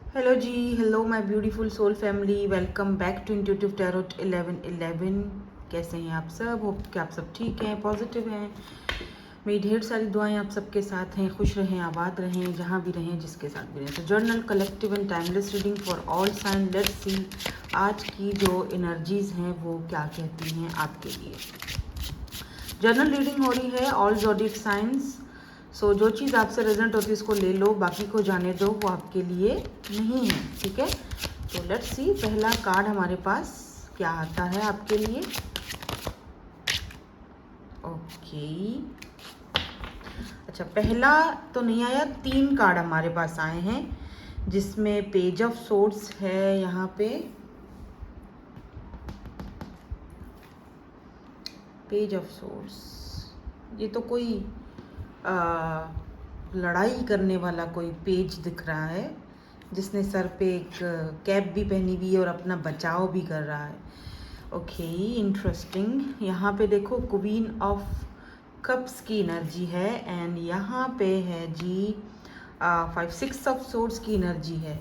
Hello जी, hello my beautiful soul family, welcome back to intuitive tarot 1111। कैसे हैं आप सब? होप कि आप सब ठीक हैं, पॉजिटिव हैं। मेरी ढेर सारी दुआएं आप सबके साथ हैं। खुश रहें, आबाद रहें, जहाँ भी रहें, जिसके साथ भी रहें। तो general collective and timeless reading for all sign. Let's see आज की जो एनर्जीज हैं वो क्या कहती हैं आपके लिए। जर्नल रीडिंग हो रही है ऑल ज़ोडिएक साइंस। सो जो चीज़ आपसे रेजनेंट होती है उसको ले लो, बाकी को जाने दो, वो आपके लिए नहीं है। ठीक है, तो लेट्स सी पहला कार्ड हमारे पास क्या आता है आपके लिए। ओके, अच्छा पहला तो नहीं आया, 3 कार्ड हमारे पास आए हैं जिसमें पेज ऑफ सोर्ड्स है यहाँ पे, पेज ऑफ सोर्ड्स। ये तो कोई लड़ाई करने वाला कोई पेज दिख रहा है जिसने सर पे एक कैप भी पहनी हुई है और अपना बचाव भी कर रहा है। Okay, interesting. यहाँ पे देखो क्वीन ऑफ कप्स की एनर्जी है एंड यहाँ पे है जी 5 6 ऑफ सोर्ड्स की एनर्जी है।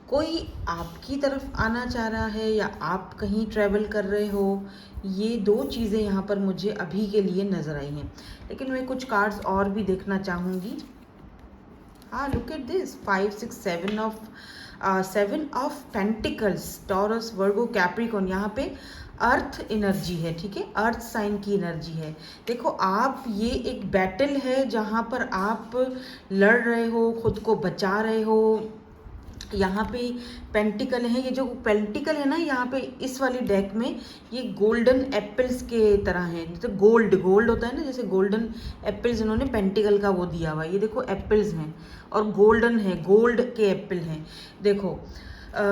कोई आपकी तरफ आना चाह रहा है या आप कहीं ट्रैवल कर रहे हो, ये 2 चीज़ें यहाँ पर मुझे अभी के लिए नज़र आई हैं। लेकिन मैं कुछ कार्ड्स और भी देखना चाहूँगी। हाँ, look at this 5 6 7 of pentacles, taurus, Virgo, Capricorn. यहाँ पे अर्थ एनर्जी है, ठीक है, अर्थ साइन की एनर्जी है। देखो आप, ये एक बैटल है जहाँ पर आप लड़ रहे हो, खुद को बचा रहे हो। यहाँ पे पेंटिकल है, ये जो पेंटिकल है ना यहाँ पे इस वाली डेक में, ये गोल्डन एप्पल्स के तरह है। जैसे गोल्ड गोल्ड होता है ना, जैसे गोल्डन एप्पल्स इन्होंने पेंटिकल का वो दिया हुआ है। ये देखो एप्पल्स हैं और गोल्डन है, गोल्ड के एप्पल हैं। देखो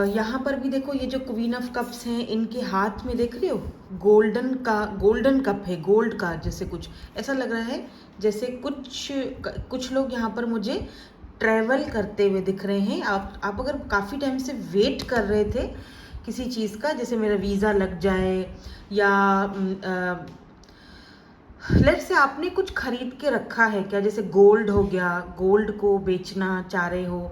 यहाँ पर भी देखो, ये जो क्वीन ऑफ कप्स हैं इनके हाथ में देख रहे हो गोल्डन का, गोल्डन कप है, गोल्ड का। जैसे कुछ ऐसा लग रहा है जैसे कुछ लोग यहाँ पर मुझे ट्रैवल करते हुए दिख रहे हैं। आप अगर काफ़ी टाइम से वेट कर रहे थे किसी चीज़ का, जैसे मेरा वीज़ा लग जाए या लेट्स से आपने कुछ खरीद के रखा है क्या, जैसे गोल्ड हो गया, गोल्ड को बेचना चाह रहे हो।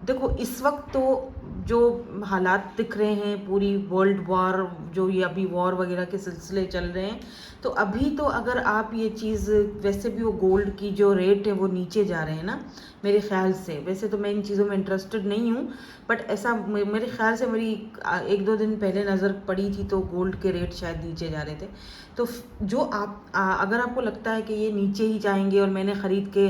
देखो इस वक्त तो जो हालात दिख रहे हैं, पूरी वर्ल्ड वॉर, जो ये अभी वॉर वगैरह के सिलसिले चल रहे हैं, तो अभी तो अगर आप ये चीज़, वैसे भी वो गोल्ड की जो रेट है वो नीचे जा रहे हैं ना मेरे ख्याल से। वैसे तो मैं इन चीज़ों में इंटरेस्टेड नहीं हूँ, बट ऐसा मेरे ख्याल से मेरी 1 2 दिन पहले नज़र पड़ी थी तो गोल्ड के रेट शायद नीचे जा रहे थे। तो जो आप अगर आपको लगता है कि ये नीचे ही जाएंगे और मैंने ख़रीद के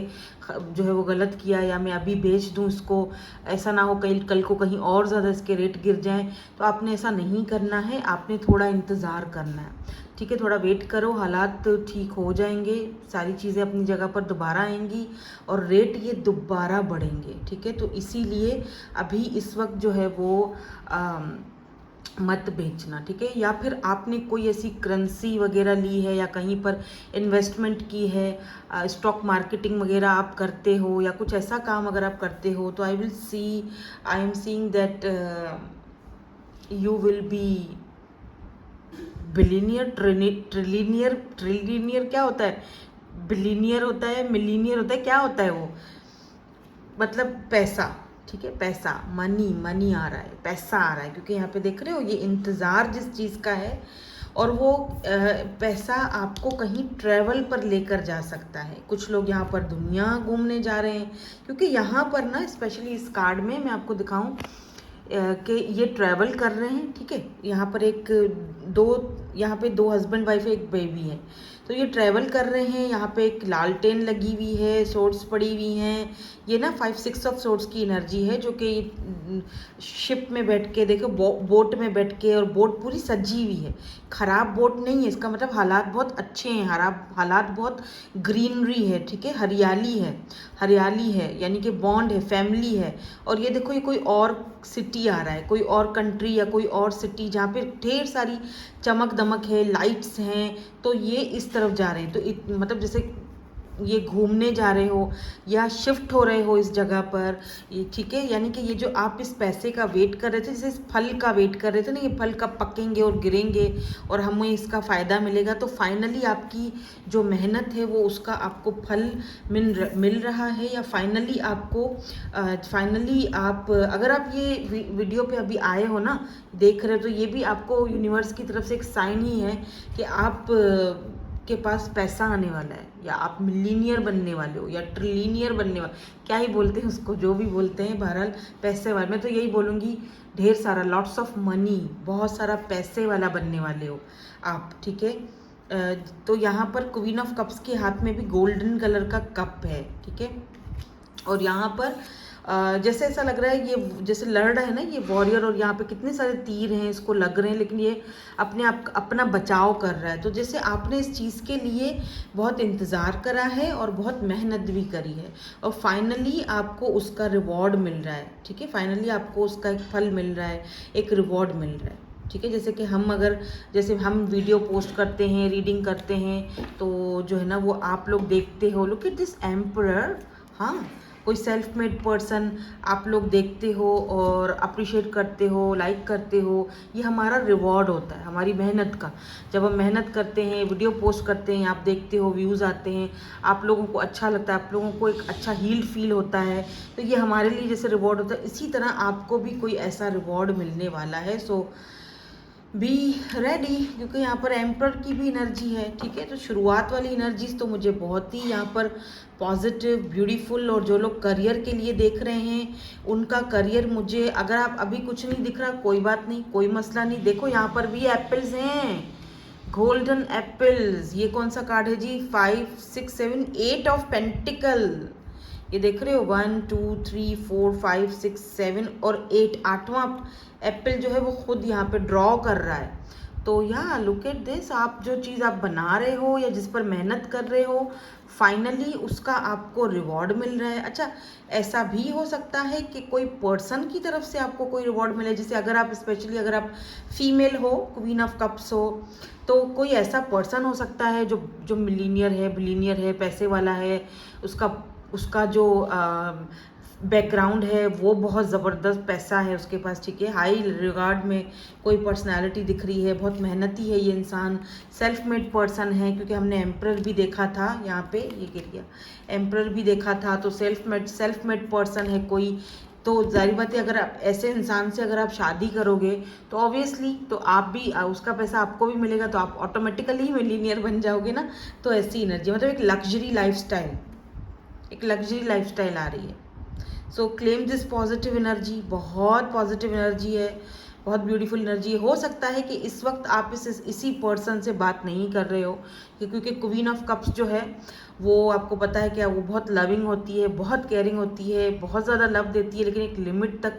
जो है वो गलत किया, या मैं अभी बेच दूँ इसको, ऐसा ना हो कल को कहीं और ज़्यादा इसके रेट गिर जाएं, तो आपने ऐसा नहीं करना है। आपने थोड़ा इंतज़ार करना है, ठीक है, थोड़ा वेट करो, हालात ठीक हो जाएंगे, सारी चीज़ें अपनी जगह पर दोबारा आएंगी और रेट ये दोबारा बढ़ेंगे। ठीक है, तो इसीलिए अभी इस वक्त जो है वो मत बेचना, ठीक है। या फिर आपने कोई ऐसी करेंसी वगैरह ली है या कहीं पर इन्वेस्टमेंट की है, स्टॉक मार्केटिंग वगैरह आप करते हो या कुछ ऐसा काम अगर आप करते हो, तो I am seeing that you will be billionaire, trillionaire क्या होता है, बिलीनियर होता है, मिलीनियर होता है, क्या होता है वो, मतलब पैसा, ठीक है, पैसा, मनी आ रहा है, पैसा आ रहा है, क्योंकि यहाँ पे देख रहे हो ये इंतज़ार जिस चीज़ का है, और वो पैसा आपको कहीं ट्रैवल पर लेकर जा सकता है। कुछ लोग यहाँ पर दुनिया घूमने जा रहे हैं, क्योंकि यहाँ पर ना स्पेशली इस कार्ड में मैं आपको दिखाऊं कि ये ट्रैवल कर रहे हैं, ठीक है। यहाँ पर यहाँ पे 2 हस्बैंड वाइफ है, एक बेबी है, तो ये ट्रैवल कर रहे हैं। यहाँ पे एक लालटेन लगी हुई है, सोर्ड्स पड़ी हुई हैं। ये ना 5 6 ऑफ सोर्ड्स की एनर्जी है, जो कि शिप में बैठ के देखो, बोट में बैठ के, और बोट पूरी सजी हुई है, ख़राब बोट नहीं है, इसका मतलब हालात बहुत अच्छे हैं, हालात बहुत ग्रीनरी है, ठीक है, हरियाली है, यानी कि बॉन्ड है, फैमिली है। और ये देखो, ये कोई और सिटी आ रहा है, कोई और कंट्री या कोई और सिटी जहाँ पे ढेर सारी चमक दमक है, लाइट्स हैं, तो ये इस तरफ जा रहे हैं। तो मतलब जैसे ये घूमने जा रहे हो या शिफ्ट हो रहे हो इस जगह पर, ये ठीक है। यानी कि ये जो आप इस पैसे का वेट कर रहे थे, जैसे इस फल का वेट कर रहे थे ना, ये फल कब पकेंगे और गिरेंगे और हमें इसका फ़ायदा मिलेगा, तो फाइनली आपकी जो मेहनत है वो उसका आपको फल मिल रहा है। या फाइनली आपको फाइनली आप अगर आप ये वीडियो पे अभी आए हो ना, देख रहे हो, तो ये भी आपको यूनिवर्स की तरफ से एक साइन ही है कि आप के पास पैसा आने वाला है, या आप मिलीनियर बनने वाले हो या ट्रिलियनियर बनने वाले, क्या ही बोलते हैं उसको, जो भी बोलते हैं, बहरहाल पैसे वाले। मैं तो यही बोलूँगी, ढेर सारा लॉट्स ऑफ मनी, बहुत सारा पैसे वाला बनने वाले हो आप, ठीक है। तो यहाँ पर क्वीन ऑफ कप्स के हाथ में भी गोल्डन कलर का कप है, ठीक है। और यहाँ पर जैसे ऐसा लग रहा है ये जैसे लड़ रहा है ना ये वॉरियर, और यहाँ पे कितने सारे तीर हैं इसको लग रहे हैं, लेकिन ये अपने आप अपना बचाव कर रहा है। तो जैसे आपने इस चीज़ के लिए बहुत इंतज़ार करा है और बहुत मेहनत भी करी है, और फाइनली आपको उसका रिवॉर्ड मिल रहा है, ठीक है। फाइनली आपको उसका एक फल मिल रहा है, एक रिवॉर्ड मिल रहा है, ठीक है। जैसे कि जैसे हम वीडियो पोस्ट करते हैं, रीडिंग करते हैं, तो जो है ना वो आप लोग देखते हो, लुक एट दिस एम्परर, हाँ, कोई सेल्फ मेड पर्सन आप लोग देखते हो और अप्रिशिएट करते हो, लाइक करते हो, ये हमारा रिवॉर्ड होता है हमारी मेहनत का। जब हम मेहनत करते हैं, वीडियो पोस्ट करते हैं, आप देखते हो, व्यूज़ आते हैं, आप लोगों को अच्छा लगता है, आप लोगों को एक अच्छा हील फील होता है, तो ये हमारे लिए जैसे रिवॉर्ड होता है, इसी तरह आपको भी कोई ऐसा रिवॉर्ड मिलने वाला है। सो बी रेडी, क्योंकि यहाँ पर एम्पर की भी एनर्जी है, ठीक है। तो शुरुआत वाली एनर्जीज तो मुझे बहुत ही यहाँ पर पॉजिटिव, ब्यूटीफुल, और जो लोग करियर के लिए देख रहे हैं उनका करियर मुझे, अगर आप अभी कुछ नहीं दिख रहा, कोई बात नहीं, कोई मसला नहीं। देखो यहाँ पर भी एप्पल्स हैं, गोल्डन एप्पल्स। ये कौन सा कार्ड है जी? 5 6 7 8 ऑफ पेंटिकल, ये देख रहे हो, 1 2 3 4 5 6 7 और 8, 8वां एप्पल जो है वो खुद यहाँ पे ड्रॉ कर रहा है। तो यहाँ लुक एट दिस, आप जो चीज़ आप बना रहे हो या जिस पर मेहनत कर रहे हो, फाइनली उसका आपको रिवॉर्ड मिल रहा है। अच्छा, ऐसा भी हो सकता है कि कोई पर्सन की तरफ से आपको कोई रिवॉर्ड मिले, जैसे अगर आप स्पेशली अगर आप फीमेल हो, क्वीन ऑफ कप्स हो, तो कोई ऐसा पर्सन हो सकता है जो मिलीनियर है, बिलीनियर है, पैसे वाला है, उसका जो बैकग्राउंड है वो बहुत ज़बरदस्त पैसा है उसके पास, ठीक है। हाई रिगार्ड में कोई पर्सनालिटी दिख रही है, बहुत मेहनती है ये इंसान, सेल्फ मेड पर्सन है, क्योंकि हमने एम्परर भी देखा था यहाँ पे, ये गिर गया, एम्परर भी देखा था, तो सेल्फ मेड पर्सन है कोई। तो जाहिर बात है, अगर आप ऐसे इंसान से अगर आप शादी करोगे तो ऑब्वियसली तो आप भी उसका पैसा आपको भी मिलेगा, तो आप ऑटोमेटिकली मिलीनियर बन जाओगे ना। तो ऐसी एनर्जी, मतलब एक लग्जरी लाइफस्टाइल आ रही है। सो क्लेम दिस पॉजिटिव एनर्जी, बहुत पॉजिटिव एनर्जी है, बहुत ब्यूटीफुल एनर्जी है। हो सकता है कि इस वक्त आप इसी पर्सन से बात नहीं कर रहे हो, क्योंकि क्वीन ऑफ कप्स जो है वो आपको पता है क्या, वो बहुत लविंग होती है, बहुत केयरिंग होती है, बहुत ज़्यादा लव देती है, लेकिन एक लिमिट तक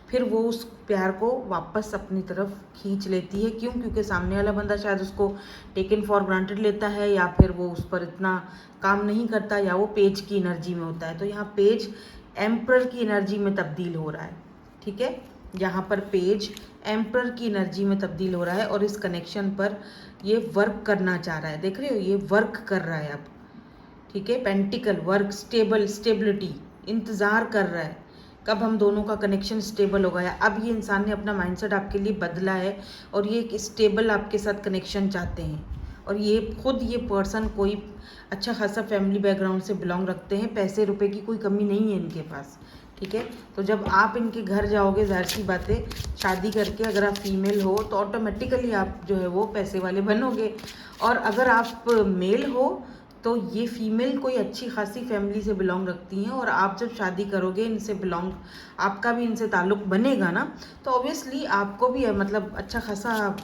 फिर वो उस प्यार को वापस अपनी तरफ खींच लेती है। क्यों? क्योंकि सामने वाला बंदा शायद उसको टेकन फॉर ग्रांटेड लेता है, या फिर वो उस पर इतना काम नहीं करता, या वो पेज की एनर्जी में होता है। तो यहाँ पेज एम्परर की एनर्जी में तब्दील हो रहा है, ठीक है। यहाँ पर पेज एम्परर की एनर्जी में तब्दील हो रहा है, और इस कनेक्शन पर ये वर्क करना चाह रहा है, देख रहे हो, ये वर्क कर रहा है अब, ठीक है। पेंटिकल, वर्क, स्टेबिलिटी, इंतज़ार कर रहा है कब हम दोनों का कनेक्शन स्टेबल होगा। या अब ये इंसान ने अपना माइंडसेट आपके लिए बदला है, और ये एक स्टेबल आपके साथ कनेक्शन चाहते हैं। और ये पर्सन कोई अच्छा खासा फैमिली बैकग्राउंड से बिलोंग रखते हैं, पैसे रुपए की कोई कमी नहीं है इनके पास, ठीक है। तो जब आप इनके घर जाओगे, जाहिर सी बात है, शादी करके, अगर आप फीमेल हो तो ऑटोमेटिकली आप जो है वो पैसे वाले बनोगे, और अगर आप मेल हो तो ये फीमेल कोई अच्छी खासी फैमिली से बिलोंग रखती हैं, और आप जब शादी करोगे इनसे आपका भी इनसे ताल्लुक़ बनेगा ना, तो ऑब्वियसली आपको भी मतलब अच्छा खासा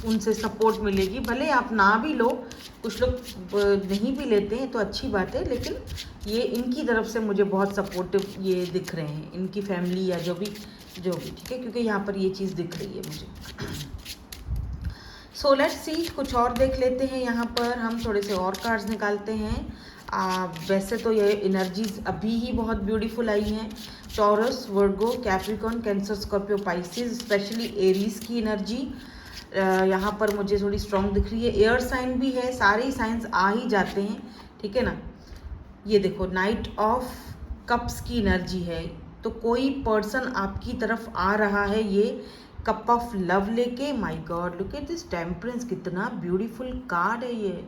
उनसे सपोर्ट मिलेगी। भले आप ना भी लो, कुछ लोग नहीं भी लेते हैं तो अच्छी बात है, लेकिन ये इनकी तरफ से मुझे बहुत सपोर्टिव ये दिख रहे हैं, इनकी फैमिली या जो भी, ठीक है, क्योंकि यहाँ पर ये चीज़ दिख रही है मुझे। सो लेट्स सी, कुछ और देख लेते हैं। यहाँ पर हम थोड़े से और कार्ड्स निकालते हैं। वैसे तो ये एनर्जीज अभी ही बहुत ब्यूटीफुल आई हैं। Taurus, Virgo, Capricorn, Cancer, Scorpio, Pisces, specially Aries की एनर्जी यहाँ पर मुझे थोड़ी स्ट्रॉन्ग दिख रही है। एयर साइन भी है, सारे ही साइंस आ ही जाते हैं, ठीक है ना। ये देखो नाइट ऑफ कप्स की एनर्जी है, तो कोई पर्सन आपकी तरफ आ रहा है, ये कप ऑफ लव लेके। My God, look at this temperance, कितना ब्यूटीफुल कार्ड है ये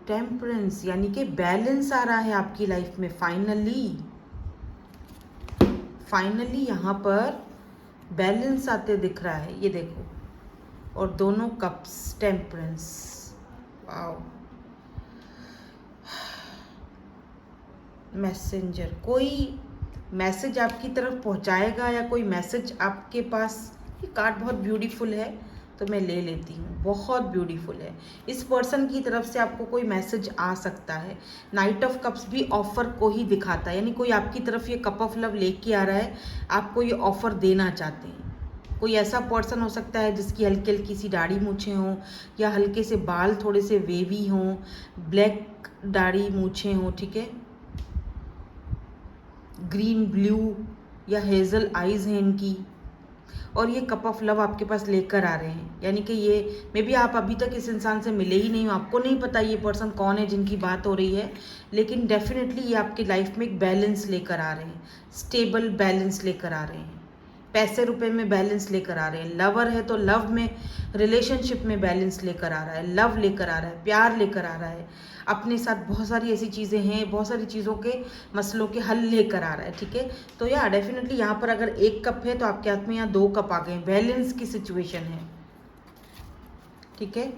टेम्परेंस, यानी कि बैलेंस आ रहा है आपकी लाइफ में। फाइनली यहाँ पर बैलेंस आते दिख रहा है, ये देखो। और दोनों कप्स, टेम्परेंस, वाओ। मैसेंजर, कोई मैसेज आपकी तरफ पहुंचाएगा या कोई मैसेज आपके पास। ये कार्ड बहुत ब्यूटीफुल है, तो मैं ले लेती हूँ, बहुत ब्यूटीफुल है। इस पर्सन की तरफ से आपको कोई मैसेज आ सकता है। नाइट ऑफ कप्स भी ऑफर को ही दिखाता है, यानी कोई आपकी तरफ ये कप ऑफ लव लेके आ रहा है, आपको ये ऑफर देना चाहते हैं। कोई ऐसा पर्सन हो सकता है जिसकी हल्की हल्की सी दाढ़ी मूछें हों, या हल्के से बाल थोड़े से वेवी हों, ब्लैक दाढ़ी मूछें हों, ठीक है। ग्रीन ब्लू या हेजल आइज हैं इनकी, और ये कप ऑफ लव आपके पास लेकर आ रहे हैं। यानी कि ये मे बी आप अभी तक इस इंसान से मिले ही नहीं हो, आपको नहीं पता ये पर्सन कौन है जिनकी बात हो रही है, लेकिन डेफिनेटली ये आपकी लाइफ में एक बैलेंस लेकर आ रहे हैं, स्टेबल बैलेंस लेकर आ रहे हैं, पैसे रुपए में बैलेंस लेकर आ रहे हैं। लवर है तो लव में, रिलेशनशिप में बैलेंस लेकर आ रहा है, लव लेकर आ रहा है, प्यार लेकर आ रहा है। अपने साथ बहुत सारी ऐसी चीज़ें हैं, बहुत सारी चीज़ों के मसलों के हल लेकर आ रहा है, ठीक है। तो या डेफिनेटली यहाँ पर अगर एक कप है तो आपके हाथ में यहाँ 2 कप आ गए, बैलेंस की सिचुएशन है, ठीक है।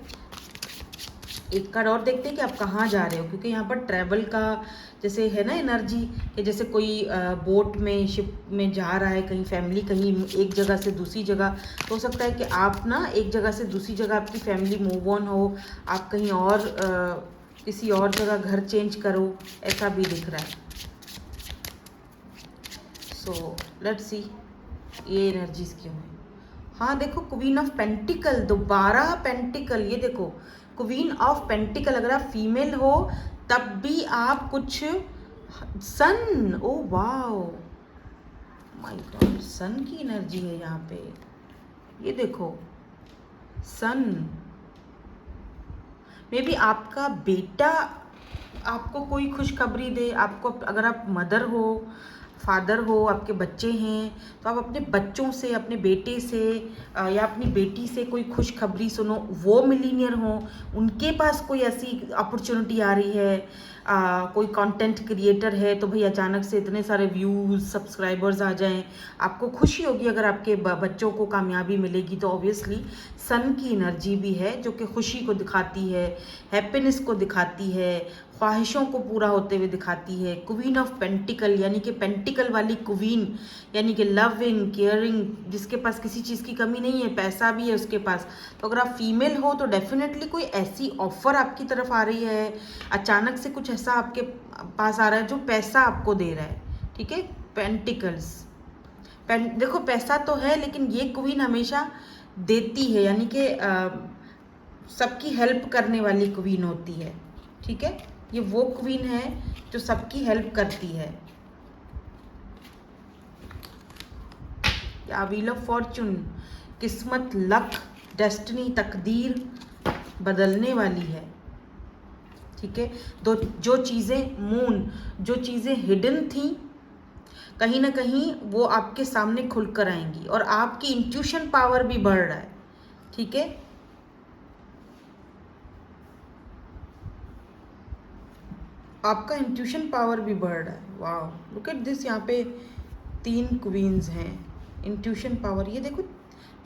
एक कार्ड और देखते हैं कि आप कहाँ जा रहे हो, क्योंकि यहाँ पर ट्रैवल का जैसे है ना एनर्जी, कि जैसे कोई बोट में, शिप में जा रहा है कहीं, फैमिली कहीं एक जगह से दूसरी जगह। तो हो सकता है कि आप ना एक जगह से दूसरी जगह आपकी फैमिली मूव ऑन हो, आप कहीं और किसी और जगह घर चेंज करो, ऐसा भी दिख रहा है। सो लेट्स सी ये एनर्जीज क्यों है। हाँ देखो, क्वीन ऑफ पेंटिकल, दोबारा पेंटिकल, ये देखो क्वीन ऑफ पेंटिकल। अगर आप फीमेल हो तब भी आप कुछ सन, ओ वाओ माय गॉड, सन की एनर्जी है यहाँ पे, ये देखो सन। मे बी आपका बेटा आपको कोई खुशखबरी दे, आपको, अगर आप मदर हो, फादर हो, आपके बच्चे हैं, तो आप अपने बच्चों से, अपने बेटे से या अपनी बेटी से कोई खुशखबरी सुनो। वो मिलीनियर हो, उनके पास कोई ऐसी अपॉर्चुनिटी आ रही है, कोई कंटेंट क्रिएटर है, तो भाई अचानक से इतने सारे व्यूज़, सब्सक्राइबर्स आ जाएं, आपको खुशी होगी। अगर आपके बच्चों को कामयाबी मिलेगी तो ऑब्वियसली सन की एनर्जी भी है, जो कि खुशी को दिखाती है, हैप्पीनेस को दिखाती है, ख्वाहिशों को पूरा होते हुए दिखाती है। क्वीन ऑफ पेंटिकल, यानी कि पेंटिकल वाली क्वीन, यानी कि लविंग, केयरिंग, जिसके पास किसी चीज़ की कमी नहीं है, पैसा भी है उसके पास। तो अगर आप फीमेल हो तो डेफिनेटली कोई ऐसी ऑफर आपकी तरफ आ रही है, अचानक से कुछ ऐसा आपके पास आ रहा है जो पैसा आपको दे रहा है, ठीक है। पेंटिकल्स, देखो पैसा तो है, लेकिन ये क्वीन हमेशा देती है, यानी कि सबकी हेल्प करने वाली क्वीन होती है, ठीक है। ये वो क्वीन है जो सबकी हेल्प करती है। या व्हील ऑफ फॉर्चून, किस्मत, लक, डेस्टिनी, तकदीर बदलने वाली है, ठीक है। तो जो चीज़ें मून, जो चीज़ें हिडन थी, कहीं ना कहीं वो आपके सामने खुलकर आएंगी, और आपकी इंट्यूशन पावर भी बढ़ रहा है, ठीक है। आपका इंट्यूशन पावर भी बढ़ रहा है। वाह, लुक एट दिस, यहाँ पे 3 क्वींस हैं। इंट्यूशन पावर, ये देखो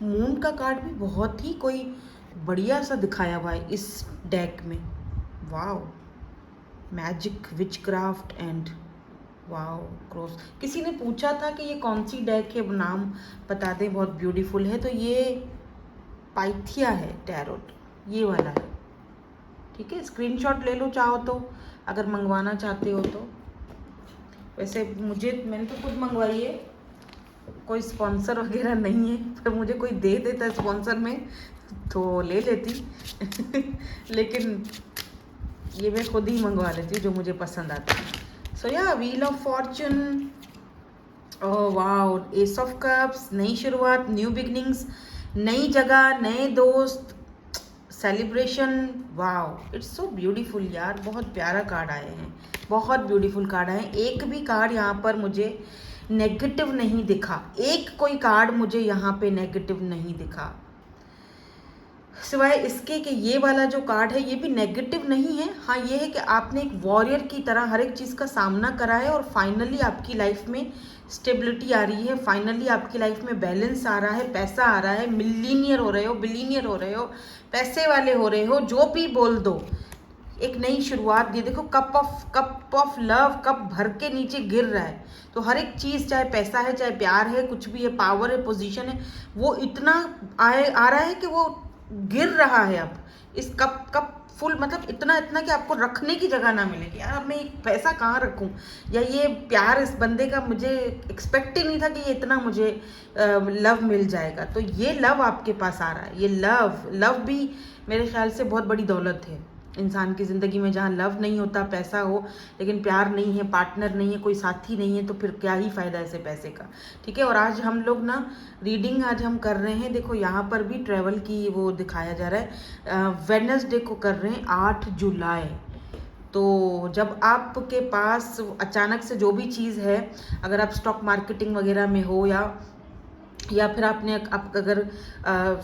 मून का कार्ड भी बहुत ही कोई बढ़िया सा दिखाया हुआ है इस डेक में। वाह, मैजिक, विचक्राफ्ट एंड वाह क्रॉस। किसी ने पूछा था कि ये कौन सी डेक है, नाम बता दें, बहुत ब्यूटीफुल है। तो ये पाइथिया है टैरोट, ये वाला है, ठीक है। स्क्रीनशॉट ले लो चाहो तो, अगर मंगवाना चाहते हो तो। वैसे मैंने तो खुद मंगवाई है, कोई स्पॉन्सर वगैरह नहीं है, पर मुझे कोई दे देता स्पॉन्सर में तो ले लेती लेकिन ये मैं खुद ही मंगवा लेती हूँ जो मुझे पसंद आता है। सो या wheel of Fortune, oh wow, S of cups, नई शुरुआत, न्यू बिगनिंग्स, नई जगह, नए दोस्त, celebration. Wow, it's so beautiful यार, बहुत प्यारा कार्ड आए हैं, बहुत ब्यूटीफुल कार्ड आए हैं। एक भी कार्ड यहाँ पर मुझे नेगेटिव नहीं दिखा, एक कोई कार्ड मुझे यहाँ पे नेगेटिव नहीं दिखा, सिवाय इसके कि ये वाला जो कार्ड है ये भी नेगेटिव नहीं है। हाँ, ये है कि आपने एक वॉरियर की तरह हर एक चीज़ का सामना करा है और फाइनली आपकी लाइफ में स्टेबिलिटी आ रही है, फाइनली आपकी लाइफ में बैलेंस आ रहा है, पैसा आ रहा है, मिलीनियर हो रहे हो, बिलीनियर हो रहे हो, पैसे वाले हो रहे हो, जो भी बोल दो। एक नई शुरुआत, ये देखो कप ऑफ लव, कप भर के नीचे गिर रहा है। तो हर एक चीज़, चाहे पैसा है, चाहे प्यार है, कुछ भी है, पावर है, पोजीशन है, वो इतना आ रहा है कि वो गिर रहा है। अब इस कप फुल, मतलब इतना इतना कि आपको रखने की जगह ना मिलेगी। यार अब मैं एक पैसा कहाँ रखूँ, या ये प्यार इस बंदे का मुझे एक्सपेक्ट ही नहीं था कि ये इतना मुझे लव मिल जाएगा। तो ये लव आपके पास आ रहा है। ये लव भी मेरे ख्याल से बहुत बड़ी दौलत है इंसान की ज़िंदगी में। जहाँ लव नहीं होता, पैसा हो लेकिन प्यार नहीं है, पार्टनर नहीं है, कोई साथी नहीं है, तो फिर क्या ही फ़ायदा ऐसे पैसे का। ठीक है, और आज हम लोग ना रीडिंग आज हम कर रहे हैं, देखो यहाँ पर भी ट्रैवल की वो दिखाया जा रहा है। वेडनेसडे को कर रहे हैं, 8 जुलाई। तो जब आपके पास अचानक से जो भी चीज़ है, अगर आप स्टॉक मार्केटिंग वगैरह में हो या फिर आपने आप अगर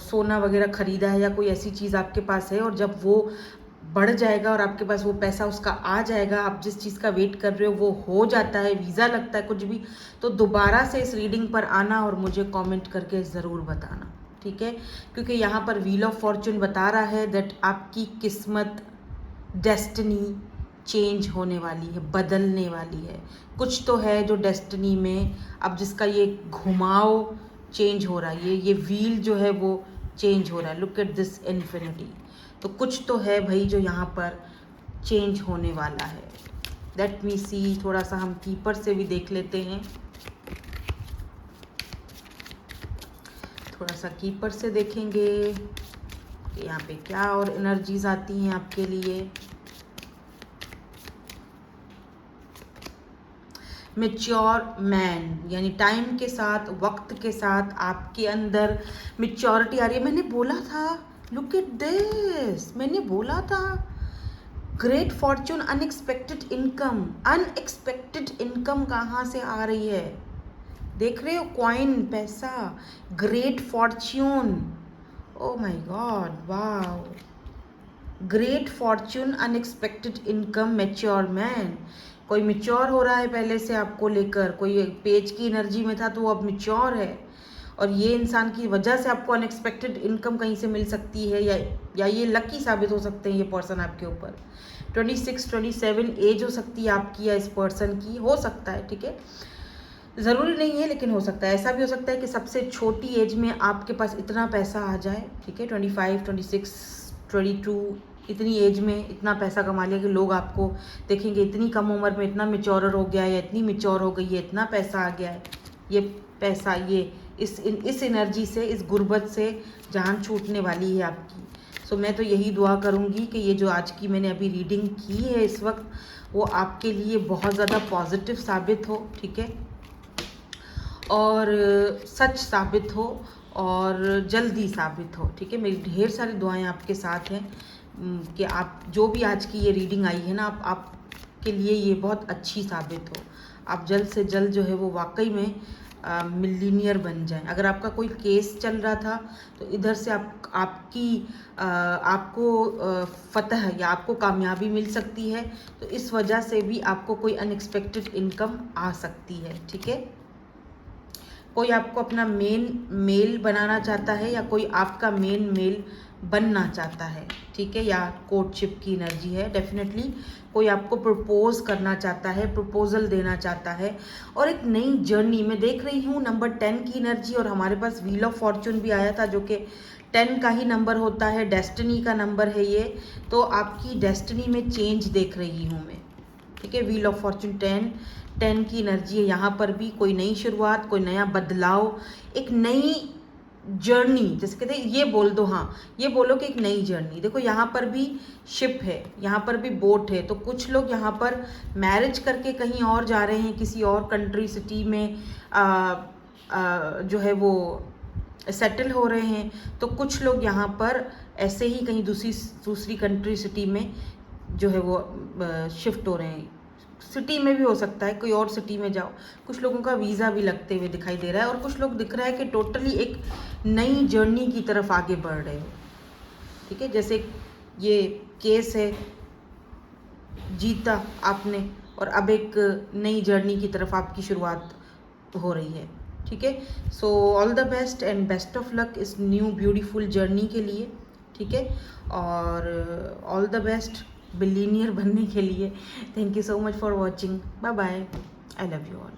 सोना वगैरह ख़रीदा है या कोई ऐसी चीज़ आपके पास है, और जब वो बढ़ जाएगा और आपके पास वो पैसा उसका आ जाएगा, आप जिस चीज़ का वेट कर रहे हो वो हो जाता है, वीज़ा लगता है, कुछ भी, तो दोबारा से इस रीडिंग पर आना और मुझे कमेंट करके ज़रूर बताना। ठीक है, क्योंकि यहाँ पर व्हील ऑफ फॉर्चून बता रहा है दैट आपकी किस्मत, डेस्टिनी चेंज होने वाली है, बदलने वाली है। कुछ तो है जो डेस्टिनी में अब जिसका ये घुमाव चेंज हो रहा है, ये व्हील जो है वो चेंज हो रहा है। Look at this infinity. तो कुछ तो है भाई जो यहाँ पर चेंज होने वाला है। लेट मी सी, थोड़ा सा हम कीपर से भी देख लेते हैं, थोड़ा सा कीपर से देखेंगे कि यहाँ पे क्या और एनर्जीज आती हैं आपके लिए। मैच्योर मैन, यानी टाइम के साथ, वक्त के साथ आपके अंदर मैच्योरिटी आ रही है। मैंने बोला था, लुक एट दिस, मैंने बोला था, great Fortune, unexpected income. Unexpected income कहाँ से आ रही है, देख रहे हो, कॉइन, पैसा, great Fortune. Oh my God, wow, great Fortune, unexpected income, mature man. कोई मैच्योर हो रहा है पहले से आपको लेकर, कोई पेज की एनर्जी में था तो वो अब मैच्योर है, और ये इंसान की वजह से आपको अनएक्सपेक्टेड इनकम कहीं से मिल सकती है, या ये लकी साबित हो सकते हैं ये पर्सन आपके ऊपर। 26, 27 एज हो सकती है आपकी या इस पर्सन की, हो सकता है। ठीक है, ज़रूरी नहीं है लेकिन हो सकता है। ऐसा भी हो सकता है कि सबसे छोटी एज में आपके पास इतना पैसा आ जाए। ठीक है, 25, 26, 22 इतनी एज में इतना पैसा कमा लिया कि लोग आपको देखेंगे इतनी कम उम्र में इतना मैच्योर हो गया है, या इतनी मैच्योर हो गई है, इतना पैसा आ गया है। ये पैसा, ये इस एनर्जी से, इस गुर्बत से जान छूटने वाली है आपकी। सो मैं तो यही दुआ करूँगी कि ये जो आज की मैंने अभी रीडिंग की है इस वक्त, वो आपके लिए बहुत ज़्यादा पॉजिटिव साबित हो। ठीक है, और सच साबित हो और जल्दी साबित हो। ठीक है, मेरी ढेर सारी दुआएं आपके साथ हैं कि आप जो भी आज की ये रीडिंग आई है ना, आपके लिए ये बहुत अच्छी साबित हो। आप जल्द से जल्द जो है वो वाकई में मिलीनियर बन जाएं। अगर आपका कोई केस चल रहा था तो इधर से आपको फतह या आपको कामयाबी मिल सकती है, तो इस वजह से भी आपको कोई अनएक्सपेक्टेड इनकम आ सकती है। ठीक है, कोई आपको अपना मेन मेल बनाना चाहता है या कोई आपका मेन मेल बनना चाहता है। ठीक है, या कोर्टशिप की एनर्जी है डेफिनेटली। कोई आपको प्रपोज करना चाहता है, प्रपोजल देना चाहता है, और एक नई जर्नी में देख रही हूँ। नंबर 10 की एनर्जी, और हमारे पास व्हील ऑफ फॉर्चून भी आया था जो कि 10 का ही नंबर होता है, डेस्टिनी का नंबर है ये। तो आपकी डेस्टिनी में चेंज देख रही हूँ मैं। ठीक है, व्हील ऑफ फॉर्चून 10 की एनर्जी है। यहाँ पर भी कोई नई शुरुआत, कोई नया बदलाव, एक नई जर्नी, जैसे कहते हैं, ये बोल दो, हाँ ये बोलो कि एक नई जर्नी। देखो यहाँ पर भी शिप है, यहाँ पर भी बोट है। तो कुछ लोग यहाँ पर मैरिज करके कहीं और जा रहे हैं, किसी और कंट्री, सिटी में जो है वो सेटल हो रहे हैं, तो कुछ लोग यहाँ पर ऐसे ही कहीं दूसरी कंट्री सिटी में जो है वो शिफ्ट हो रहे हैं। सिटी में भी हो सकता है, कोई और सिटी में जाओ। कुछ लोगों का वीज़ा भी लगते हुए दिखाई दे रहा है, और कुछ लोग दिख रहा है कि टोटली एक नई जर्नी की तरफ आगे बढ़ रहे हो। ठीक है, जैसे ये केस है, जीता आपने, और अब एक नई जर्नी की तरफ आपकी शुरुआत हो रही है। ठीक है, so all the best and best of luck इस न्यू ब्यूटीफुल जर्नी के लिए। ठीक है, और ऑल द बेस्ट बिलीनियर बनने के लिए। Thank you so much for watching. Bye bye, I love you all.